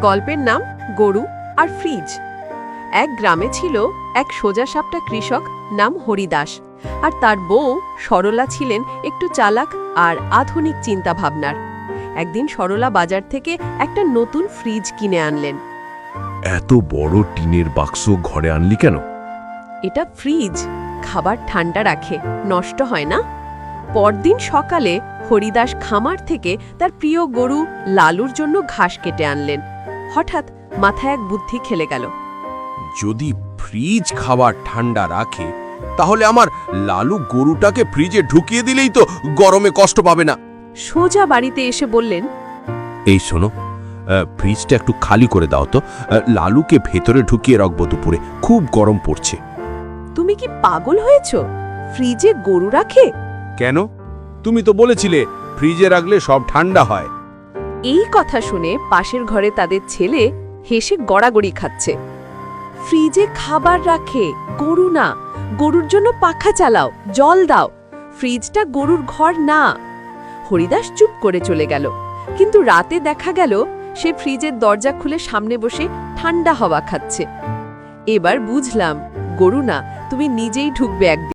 গল্পের নাম গরু আর ফ্রিজ। এক গ্রামে ছিল এক সোজাসাপটা কৃষক নাম হরিদাস, আর তার বউ সরলা ছিলেন একটু চালাক আর আধুনিক চিন্তাভাবনার। একদিন সরলা বাজার থেকে একটা নতুন ফ্রিজ কিনে আনলেন। এত বড় টিনের বাক্স ঘরে আনলি কেন? এটা ফ্রিজ, খাবার ঠান্ডা রাখে, নষ্ট হয় না। পরদিন সকালে হরিদাস খামার থেকে তার প্রিয় গরু লালুর জন্য ঘাস কেটে আনলেন। হঠাৎ মাথায় এক বুদ্ধি খেলে গেল। যদি ফ্রিজ খাবার ঠান্ডা রাখে, তাহলে আমার লালু গরুটাকে ফ্রিজে ঢুকিয়ে দিলেই তো গরমে কষ্ট পাবে না। সোজা বাড়িতে এসে বললেন, এই শোনো, ফ্রিজটা একটু খালি করে দাও তো, লালুকে ভেতরে ঢুকিয়ে রাখবো, দুপুরে খুব গরম পড়ছে। তুমি কি পাগল হয়েছ? ফ্রিজে গরু রাখে? কেন? তুমি তো বলেছিলে ফ্রিজে রাখলে সব ঠান্ডা হয়। এই কথা শুনে পাশের ঘরে তাদের ছেলে হেসে গড়াগড়ি খাচ্ছে। ফ্রিজে খাবার রাখে, গরু না। গরুর জন্য পাখা চালাও, জল দাও। ফ্রিজটা গরুর ঘর না। হরিদাস চুপ করে চলে গেল, কিন্তু রাতে দেখা গেল সে ফ্রিজের দরজা খুলে সামনে বসে ঠান্ডা হাওয়া খাচ্ছে। এবার বুঝলাম, গরু না, তুমি নিজেই ঢুকবে একদিন।